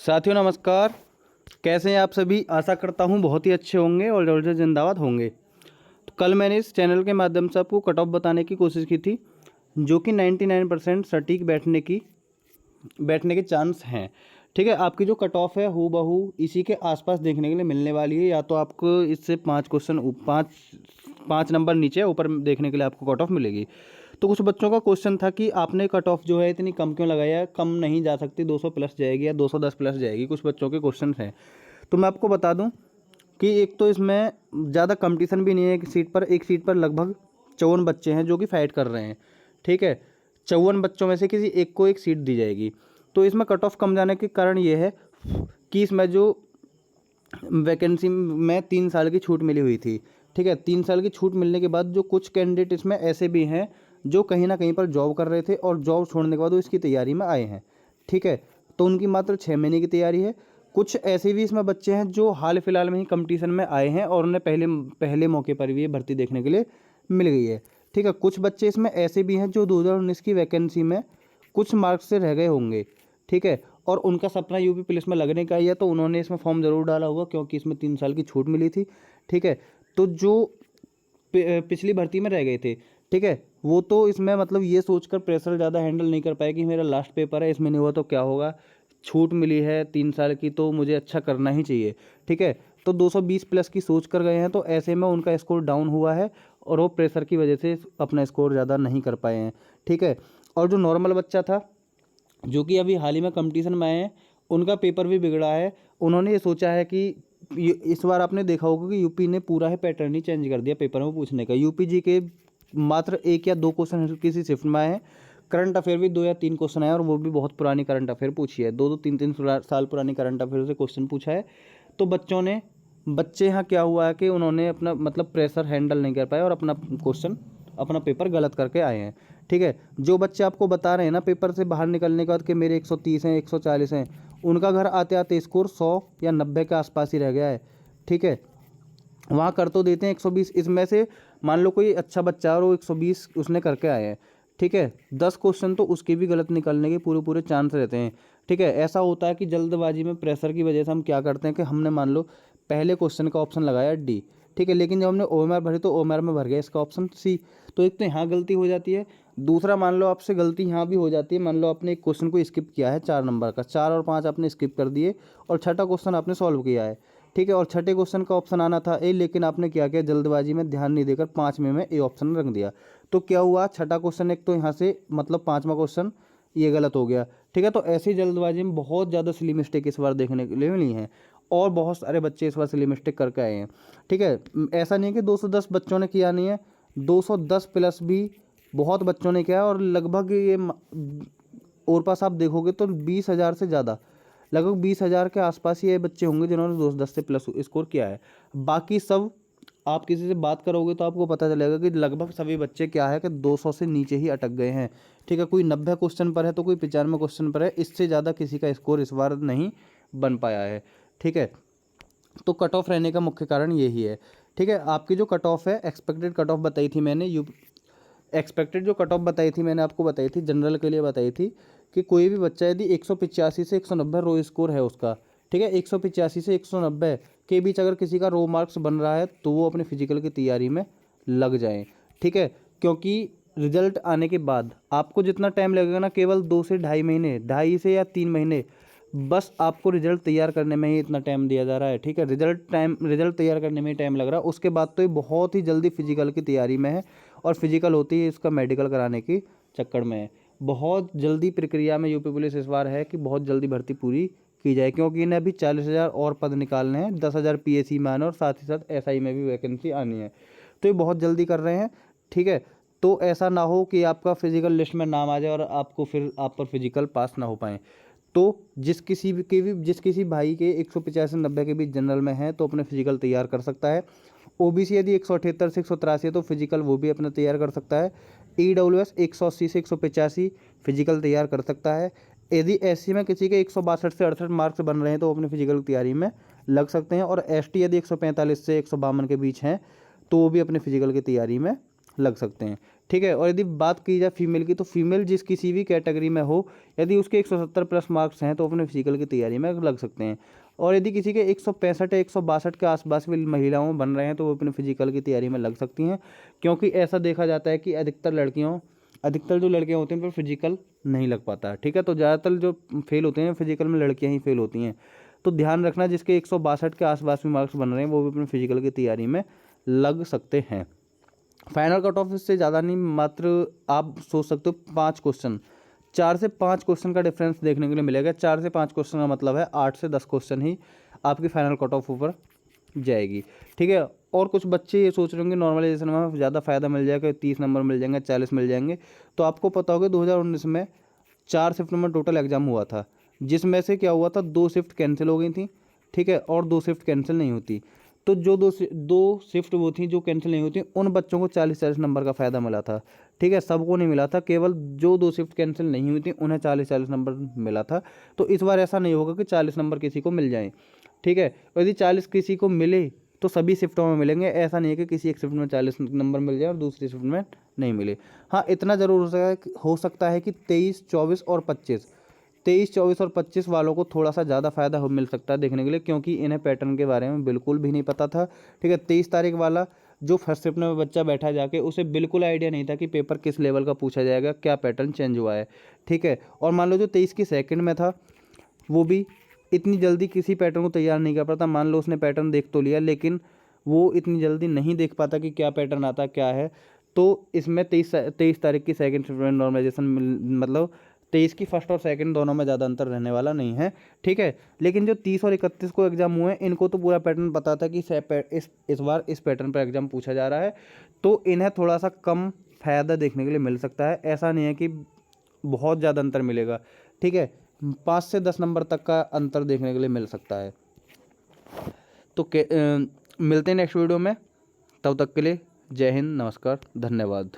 साथियों नमस्कार। कैसे हैं आप सभी? आशा करता हूं बहुत ही अच्छे होंगे और जल्द से जिंदाबाद होंगे। तो कल मैंने इस चैनल के माध्यम से आपको कट ऑफ बताने की कोशिश की थी, जो कि 99% सटीक बैठने के चांस हैं। ठीक है, आपकी जो कट ऑफ है हूबहू इसी के आसपास देखने के लिए मिलने वाली है। या तो आपको इससे 5 नंबर नीचे ऊपर देखने के लिए आपको कट ऑफ मिलेगी। तो कुछ बच्चों का क्वेश्चन था कि आपने कट ऑफ जो है इतनी कम क्यों लगाया, कम नहीं जा सकती, 200 प्लस जाएगी या 210 प्लस जाएगी। कुछ बच्चों के क्वेश्चन हैं। तो मैं आपको बता दूं कि एक तो इसमें ज़्यादा कंपटीशन भी नहीं है। एक सीट पर लगभग 54 बच्चे हैं जो कि फाइट कर रहे हैं। ठीक है, 54 बच्चों में से किसी एक को एक सीट दी जाएगी। तो इसमें कट ऑफ कम जाने के कारण ये है कि इसमें जो वैकेंसी में 3 साल की छूट मिली हुई थी। ठीक है, 3 साल की छूट मिलने के बाद जो कुछ कैंडिडेट इसमें ऐसे भी हैं जो कहीं ना कहीं पर जॉब कर रहे थे और जॉब छोड़ने के बाद वो इसकी तैयारी में आए हैं। ठीक है, तो उनकी मात्र 6 महीने की तैयारी है। कुछ ऐसे भी इसमें बच्चे हैं जो हाल फिलहाल में ही कंपटीशन में आए हैं और उन्हें पहले मौके पर भी ये भर्ती देखने के लिए मिल गई है। ठीक है, कुछ बच्चे इसमें ऐसे भी हैं जो 2019 की वैकेंसी में कुछ मार्क्स से रह गए होंगे। ठीक है, और उनका सपना यूपी पुलिस में लगने का ही है, तो उन्होंने इसमें फॉर्म ज़रूर डाला होगा क्योंकि इसमें 3 साल की छूट मिली थी। ठीक है, तो जो पिछली भर्ती में रह गए थे, ठीक है, वो तो इसमें मतलब ये सोचकर प्रेशर ज़्यादा हैंडल नहीं कर पाए कि मेरा लास्ट पेपर है, इसमें नहीं हुआ तो क्या होगा, छूट मिली है 3 साल की तो मुझे अच्छा करना ही चाहिए। ठीक है, तो 220 प्लस की सोच कर गए हैं, तो ऐसे में उनका स्कोर डाउन हुआ है और वो प्रेशर की वजह से अपना स्कोर ज़्यादा नहीं कर पाए हैं। ठीक है, और जो नॉर्मल बच्चा था जो कि अभी हाल ही में कंपटीशन में आए हैं, उनका पेपर भी बिगड़ा है। उन्होंने ये सोचा है कि इस बार आपने देखा होगा कि यूपी ने पूरा है पैटर्न ही चेंज कर दिया पेपर में पूछने का। यूपी जी के मात्र 1 या 2 क्वेश्चन किसी शिफ्ट में आए हैं। करंट अफेयर भी 2 या 3 क्वेश्चन आए और वो भी बहुत पुरानी करंट अफेयर पूछी है। 2-2 3-3 साल पुरानी करंट अफेयर से क्वेश्चन पूछा है। तो बच्चे यहाँ क्या हुआ है कि उन्होंने अपना मतलब प्रेशर हैंडल नहीं कर पाए और अपना पेपर गलत करके आए हैं। ठीक है, जो बच्चे आपको बता रहे हैं ना पेपर से बाहर निकलने के बाद कि मेरे 130 हैं 140 हैं, उनका घर आते आते स्कोर 100 या 90 के आसपास ही रह गया है। ठीक है, वहाँ कर तो देते हैं 120, इसमें से मान लो कोई अच्छा बच्चा और वो 120 उसने करके आए हैं। ठीक है, 10 क्वेश्चन तो उसके भी गलत निकलने के पूरे पूरे चांस रहते हैं। ठीक है, ऐसा होता है कि जल्दबाजी में प्रेशर की वजह से हम क्या करते हैं कि हमने मान लो पहले क्वेश्चन का ऑप्शन लगाया डी। ठीक है, लेकिन जब हमने ओएमआर भरी तो ओएमआर में भर गया इसका ऑप्शन सी। तो एक तो यहाँ गलती हो जाती है, दूसरा मान लो आपसे गलती यहाँ भी हो जाती है। मान लो आपने एक क्वेश्चन को स्किप किया है 4 नंबर का, 4 और 5 आपने स्किप कर दिए और छठा क्वेश्चन आपने सॉल्व किया है। ठीक है, और छठे क्वेश्चन का ऑप्शन आना था ए, लेकिन आपने क्या किया जल्दबाजी में ध्यान नहीं देकर 5 में ए ऑप्शन रख दिया। तो क्या हुआ, छठा क्वेश्चन एक तो यहाँ से मतलब 5वां क्वेश्चन ये गलत हो गया। ठीक है, तो ऐसी जल्दबाजी में बहुत ज़्यादा सिली मिस्टेक इस बार देखने के लिए मिली हैं और बहुत सारे बच्चे इस बार सिली मिस्टेक करके आए हैं। ठीक है, ऐसा नहीं है कि 210 बच्चों ने किया नहीं है, 210 प्लस भी बहुत बच्चों ने किया और लगभग ये और पास आप देखोगे तो 20,000 से ज़्यादा, लगभग 20,000 के आसपास ये बच्चे होंगे जिन्होंने 210 से प्लस स्कोर किया है। बाकी सब आप किसी से बात करोगे तो आपको पता चलेगा कि लगभग सभी बच्चे क्या है कि 200 से नीचे ही अटक गए हैं। ठीक है, कोई 90 क्वेश्चन पर है तो कोई 95 क्वेश्चन पर है, इससे ज़्यादा किसी का स्कोर इस बार नहीं बन पाया है। ठीक है, तो कट ऑफ रहने का मुख्य कारण यही है। ठीक है, आपकी जो कट ऑफ है एक्सपेक्टेड कट ऑफ बताई थी मैंने, एक्सपेक्टेड जो कट ऑफ बताई थी मैंने आपको बताई थी जनरल के लिए बताई थी कि कोई भी बच्चा यदि 185 से 190 रो स्कोर है उसका, ठीक है, 185 से 190 के बीच अगर किसी का रो मार्क्स बन रहा है तो वो अपने फिजिकल की तैयारी में लग जाएं। ठीक है, क्योंकि रिजल्ट आने के बाद आपको जितना टाइम लगेगा ना, केवल 2 से ढाई महीने, 2.5 से या 3 महीने, बस आपको रिजल्ट तैयार करने में ही इतना टाइम दिया जा रहा है। ठीक है, रिजल्ट तैयार करने में ही टाइम लग रहा है। उसके बाद तो ये बहुत ही जल्दी फिजिकल की तैयारी में है और फिजिकल होती है इसका मेडिकल कराने की चक्कर में है। बहुत जल्दी प्रक्रिया में यूपी पुलिस इस बार है कि बहुत जल्दी भर्ती पूरी की जाए, क्योंकि इन्हें अभी 40,000 और पद निकालने हैं, 10,000 पीएससी में आने और साथ ही साथ एसआई में भी वैकेंसी आनी है, तो ये बहुत जल्दी कर रहे हैं। ठीक है, तो ऐसा ना हो कि आपका फिजिकल लिस्ट में नाम आ जाए और आपको फिर आप पर फिजिकल पास ना हो पाए। तो जिस किसी भाई के 185 90 के बीच जनरल में है तो अपने फिजिकल तैयार कर सकता है। ओबीसी यदि 178 से 183 है तो फिजिकल वो भी अपना तैयार कर सकता है। ईडब्ल्यूएस 180 से 185 फिजिकल तैयार कर सकता है। यदि एससी में किसी के 162 से 68 मार्क्स बन रहे हैं तो वो अपनी फिजिकल तैयारी में लग सकते हैं। और एसटी यदि 145 से 152 के बीच हैं तो वो भी अपने फिजिकल की तैयारी में लग सकते हैं। ठीक है। और यदि बात की जाए फीमेल की, तो फीमेल जिस किसी भी कैटेगरी में हो, यदि उसके 170 प्लस मार्क्स हैं तो अपने फिजिकल की तैयारी में लग सकते हैं। और यदि किसी के 165 या 162 के आसपास भी महिलाओं बन रहे हैं तो वो अपने फिजिकल की तैयारी में लग सकती हैं, क्योंकि ऐसा देखा जाता है कि अधिकतर जो लड़कियां होती हैं उन पर फिजिकल नहीं लग पाता। ठीक है, तो ज़्यादातर जो फेल होते हैं फिजिकल में लड़कियां ही फेल होती हैं। तो ध्यान रखना, जिसके 162 के आसपास भी मार्क्स बन रहे हैं वो भी अपने फिजिकल की तैयारी में लग सकते हैं। फाइनल कट ऑफ इससे ज़्यादा नहीं, मात्र आप सोच सकते हो 5 क्वेश्चन, 4 से 5 क्वेश्चन का डिफरेंस देखने के लिए मिलेगा। 4 से 5 क्वेश्चन का मतलब है 8 से 10 क्वेश्चन ही आपकी फाइनल कट ऑफ ऊपर जाएगी। ठीक है। और कुछ बच्चे ये सोच रहे होंगे नॉर्मलाइजेशन में ज़्यादा फ़ायदा मिल जाएगा, 30 नंबर मिल जाएंगे, 40 मिल जाएंगे। तो आपको पता होगा 2019 में 4 शिफ्ट में टोटल एग्जाम हुआ था, जिसमें से क्या हुआ था, 2 शिफ्ट कैंसिल हो गई थी। ठीक है, और 2 शिफ्ट कैंसिल नहीं होती। तो जो दो शिफ्ट वो थी जो कैंसिल नहीं होती, उन बच्चों को 40-40 नंबर का फ़ायदा मिला था। ठीक है, सबको नहीं मिला था, केवल जो 2 शिफ्ट कैंसिल नहीं हुई थी उन्हें 40-40 नंबर मिला था। तो इस बार ऐसा नहीं होगा कि 40 नंबर किसी को मिल जाएँ। ठीक है, और यदि 40 किसी को मिले तो सभी शिफ्टों में मिलेंगे, ऐसा नहीं है कि किसी एक शिफ्ट में 40 नंबर मिल जाए और दूसरी शिफ्ट में नहीं मिले। हाँ, इतना ज़रूर हो सकता है कि 23, 24 और 25 वालों को थोड़ा सा ज़्यादा फ़ायदा मिल सकता है देखने के लिए, क्योंकि इन्हें पैटर्न के बारे में बिल्कुल भी नहीं पता था। ठीक है, 23 तारीख वाला जो फर्स्ट शिफ्ट में बच्चा बैठा जाके, उसे बिल्कुल आइडिया नहीं था कि पेपर किस लेवल का पूछा जाएगा, क्या पैटर्न चेंज हुआ है। ठीक है, और मान लो जो 23 की सेकंड में था वो भी इतनी जल्दी किसी पैटर्न को तैयार नहीं कर पाता। मान लो उसने पैटर्न देख तो लिया, लेकिन वो इतनी जल्दी नहीं देख पाता कि क्या पैटर्न आता क्या है। तो इसमें 23 तारीख की सेकंड शिफ्ट में नॉर्मलाइजेशन मतलब 23 की फर्स्ट और सेकंड दोनों में ज़्यादा अंतर रहने वाला नहीं है। ठीक है, लेकिन जो 30 और 31 को एग्जाम हुए हैं इनको तो पूरा पैटर्न पता था कि इस बार इस पैटर्न पर एग्जाम पूछा जा रहा है, तो इन्हें थोड़ा सा कम फ़ायदा देखने के लिए मिल सकता है। ऐसा नहीं है कि बहुत ज़्यादा अंतर मिलेगा। ठीक है, 5 से 10 नंबर तक का अंतर देखने के लिए मिल सकता है। तो मिलते हैं नेक्स्ट वीडियो में, तब तक के लिए जय हिंद, नमस्कार, धन्यवाद।